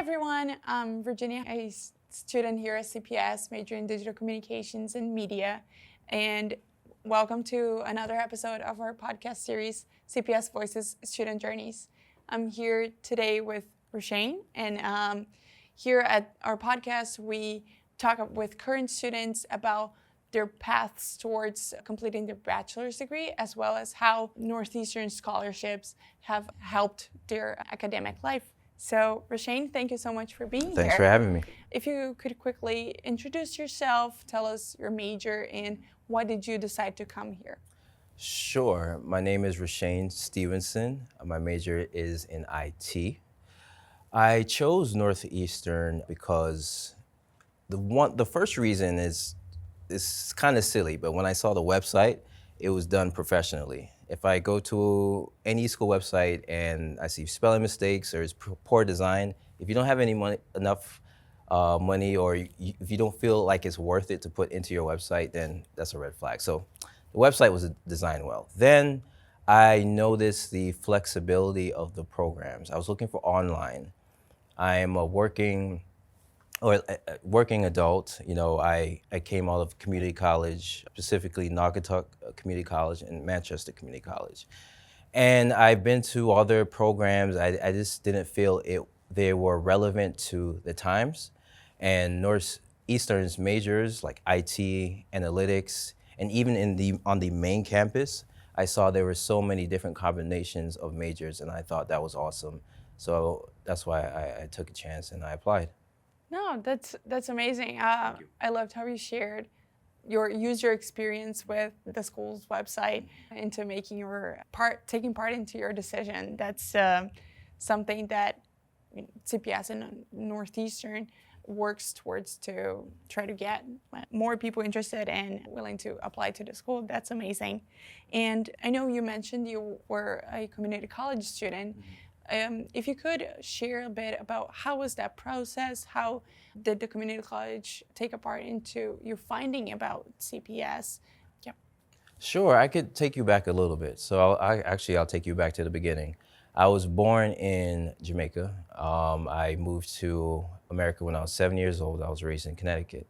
everyone, I'm Virginia, a student here at CPS, major in digital communications and media, and welcome to another episode of our podcast series, CPS Voices, Student Journeys. I'm here today with Roshane, and here at our podcast, we talk with current students about their paths towards completing their bachelor's degree, as well as how Northeastern scholarships have helped their academic life. So, Roshane, thank you so much for being here. Thanks for having me. If you could quickly introduce yourself, tell us your major, and why did you decide to come here? Sure. My name is Roshane Stephenson. My major is in IT. I chose Northeastern because the first reason is kind of silly, but when I saw the website, it was done professionally. If I go to any school website and I see spelling mistakes or it's poor design, if you don't have enough money, or if you don't feel like it's worth it to put into your website, then that's a red flag. So the website was designed well. Then I noticed the flexibility of the programs. I was looking for online. I'm a working adult. You know, I came out of community college, specifically Naugatuck Community College and Manchester Community College. And I've been to other programs. I just didn't feel they were relevant to the times. And Northeastern's majors like IT, analytics, and even on the main campus, I saw there were so many different combinations of majors, and I thought that was awesome. So that's why I took a chance and I applied. No, that's amazing. I loved how you shared your user experience with the school's website into making taking part into your decision. That's something that CPS and Northeastern works towards to try to get more people interested and willing to apply to the school. That's amazing. And I know you mentioned you were a community college student. If you could share a bit about how was that process, how did the community college take a part into you finding about CPS? Yeah. Sure, I could take you back a little bit. So I'll take you back to the beginning. I was born in Jamaica. I moved to America when I was 7 years old. I was raised in Connecticut.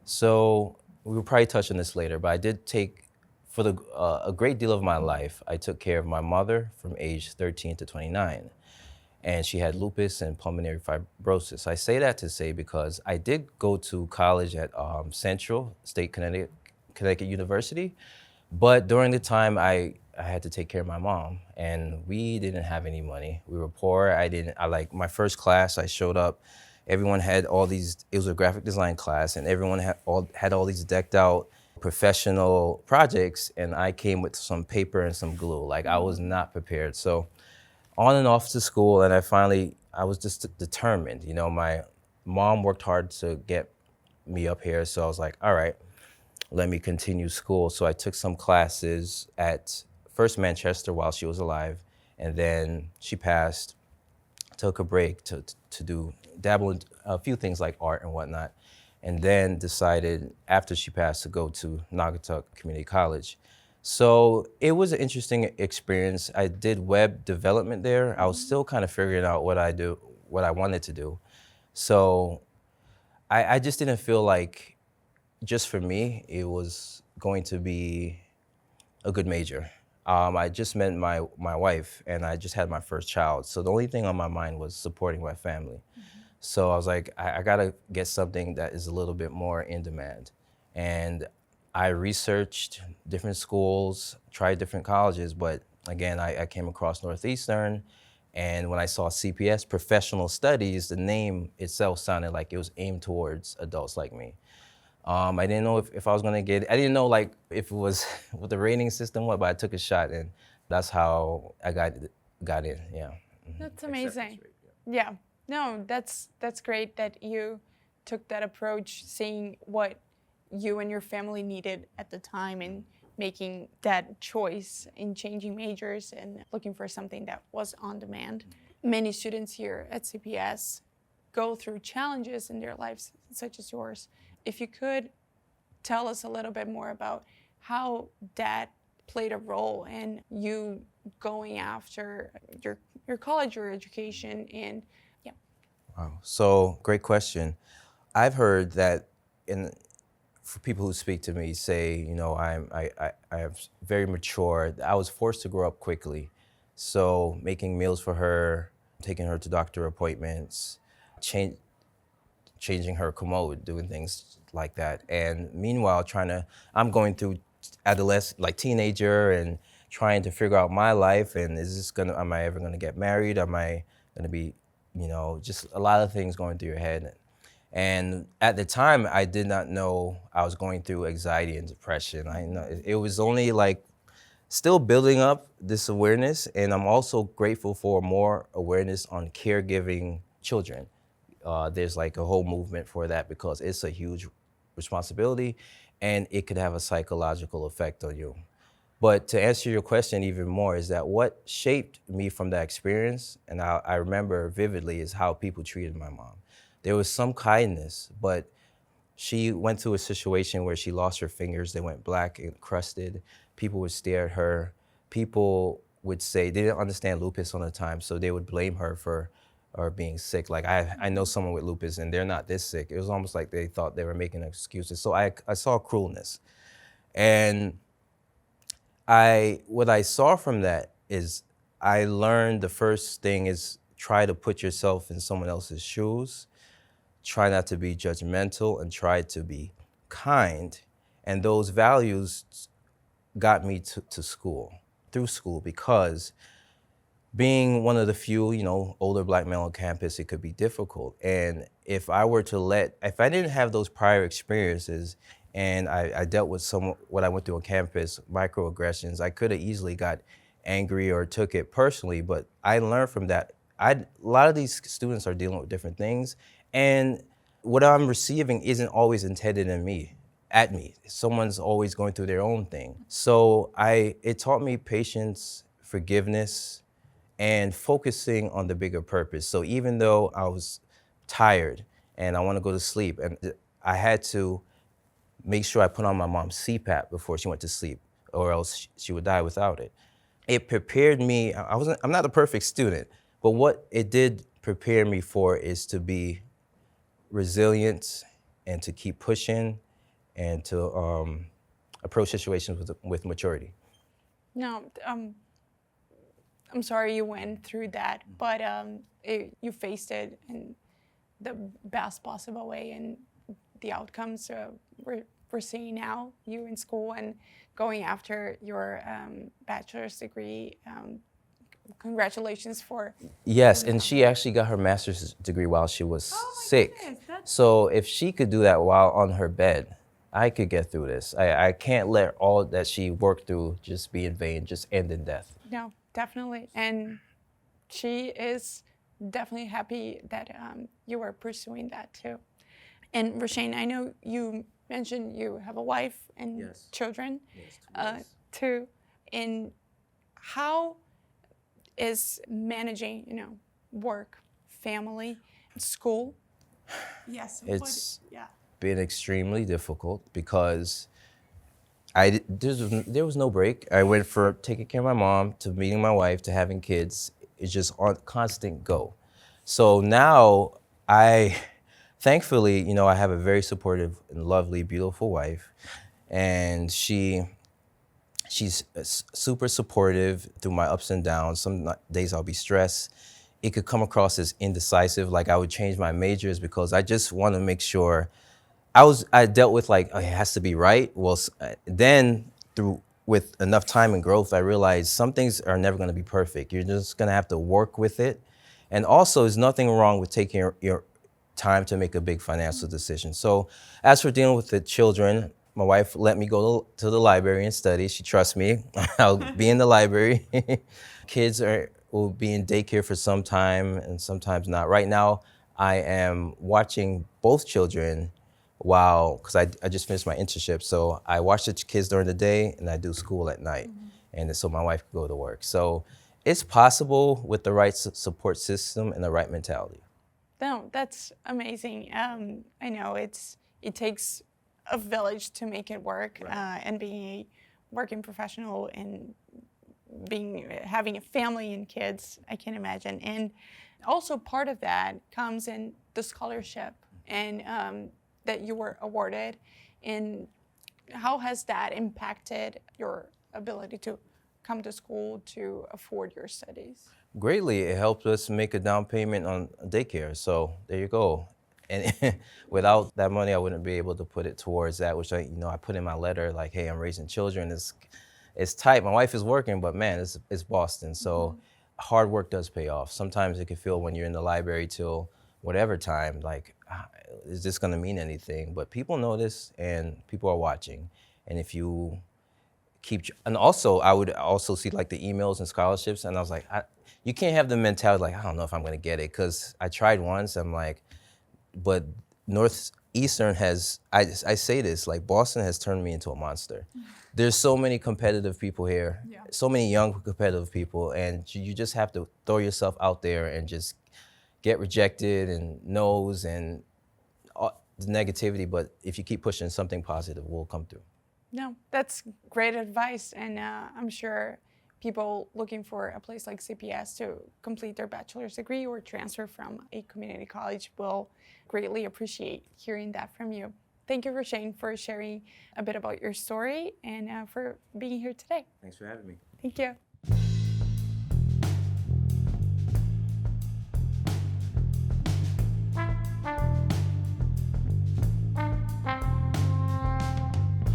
So we will probably touch on this later, but I did take, for a great deal of my life, I took care of my mother from age 13 to 29. And she had lupus and pulmonary fibrosis. I say that to say because I did go to college at Central State Connecticut University, but during the time I had to take care of my mom, and we didn't have any money. We were poor. My first class, I showed up, everyone had all these, it was a graphic design class, and everyone had all these decked out professional projects, and I came with some paper and some glue. Like, I was not prepared. So on and off to school, and I was just determined. You know, my mom worked hard to get me up here, so I was like, all right, let me continue school. So I took some classes at first Manchester while she was alive, and then she passed, took a break to dabble in a few things like art and whatnot, and then decided after she passed to go to Naugatuck Community College. So it was an interesting experience. I did web development there. I was still kind of figuring out what I wanted to do. So I just didn't feel like, just for me, it was going to be a good major. I just met my wife, and I just had my first child. So the only thing on my mind was supporting my family. So I was like, I gotta get something that is a little bit more in demand. And I researched different schools, tried different colleges, but again, I came across Northeastern, and when I saw CPS, Professional Studies, the name itself sounded like it was aimed towards adults like me. I didn't know if I was gonna get it. I didn't know like if it was what the rating system was, but I took a shot, and that's how I got in, yeah. That's amazing. Yeah, no, that's great that you took that approach, seeing what you and your family needed at the time and making that choice in changing majors and looking for something that was on demand. Many students here at CPS go through challenges in their lives, such as yours. If you could tell us a little bit more about how that played a role in you going after your college or education, and yeah. So great question. I've heard that for people who speak to me say, I am very mature. I was forced to grow up quickly. So making meals for her, taking her to doctor appointments, changing her commode, doing things like that. And meanwhile, I'm going through adolescent, like teenager, and trying to figure out my life. And am I ever gonna get married? Am I gonna be, just a lot of things going through your head. And at the time, I did not know I was going through anxiety and depression. I know it was only like still building up this awareness. And I'm also grateful for more awareness on caregiving children. There's like a whole movement for that because it's a huge responsibility and it could have a psychological effect on you. But to answer your question even more is that what shaped me from that experience, and I remember vividly, is how people treated my mom. There was some kindness, but she went through a situation where she lost her fingers. They went black and crusted. People would stare at her. People would say they didn't understand lupus on the time, so they would blame her for being sick. Like I know someone with lupus and they're not this sick. It was almost like they thought they were making excuses. So I saw cruelness. And what I saw from that is I learned the first thing is try to put yourself in someone else's shoes, try not to be judgmental, and try to be kind. And those values got me to school, through school, because being one of the few, older Black male on campus, it could be difficult. And if I didn't have those prior experiences and I dealt with what I went through on campus, microaggressions, I could have easily got angry or took it personally, but I learned from that. A lot of these students are dealing with different things, and what I'm receiving isn't always intended at me. Someone's always going through their own thing. So it taught me patience, forgiveness, and focusing on the bigger purpose. So even though I was tired and I want to go to sleep, and I had to make sure I put on my mom's CPAP before she went to sleep, or else she would die without it. It prepared me. I'm not a perfect student, but what it did prepare me for is to be resilient and to keep pushing and to approach situations with maturity. No, I'm sorry you went through that, but you faced it in the best possible way, and the outcomes we're seeing now, you in school and going after your bachelor's degree. Congratulations for... Yes, and she actually got her master's degree while she was sick. Goodness, so if she could do that while on her bed, I could get through this. I can't let all that she worked through just be in vain, just end in death. No, definitely. And she is definitely happy that you are pursuing that too. And Roshane, I know you mentioned you have a wife and children too. And how is managing, work, family, school? Yes, it's been extremely difficult because there was no break. I went from taking care of my mom to meeting my wife to having kids. It's just on constant go. So now thankfully, I have a very supportive and lovely, beautiful wife, and she's super supportive through my ups and downs. Some days I'll be stressed. It could come across as indecisive, like I would change my majors because I just want to make sure. I dealt with it has to be right. Well, then with enough time and growth, I realized some things are never going to be perfect. You're just going to have to work with it. And also, there's nothing wrong with taking your time to make a big financial decision. So as for dealing with the children, my wife let me go to the library and study. She trusts me. I'll be in the library. Kids will be in daycare for some time and sometimes not. Right now, I am watching both children because I just finished my internship. So I watch the kids during the day and I do school at night. And so my wife can go to work. So it's possible with the right support system and the right mentality. No, that's amazing. I know it takes a village to make it work, and being a working professional and having a family and kids, I can imagine. And Also, part of that comes in the scholarship and that you were awarded. And how has that impacted your ability to come to school to afford your studies? Greatly, it helped us make a down payment on daycare. So there you go. And without that money, I wouldn't be able to put it towards that, which I put in my letter, like, hey, I'm raising children. It's tight. My wife is working, but man, it's Boston. So hard work does pay off. Sometimes it can feel when you're in the library till whatever time, like, is this gonna mean anything? But people notice and people are watching. And if you and also I would also see like the emails and scholarships, and I was like, you can't have the mentality like, I don't know if I'm gonna get it, because I tried once, I'm like, but Northeastern has, I say this, like Boston has turned me into a monster. There's so many competitive people here, so many young competitive people, and you just have to throw yourself out there and just get rejected and no's and the negativity, but if you keep pushing, something positive will come through. No, that's great advice, and I'm sure people looking for a place like CPS to complete their bachelor's degree or transfer from a community college will greatly appreciate hearing that from you. Thank you, Roshane, for sharing a bit about your story and for being here today. Thanks for having me. Thank you.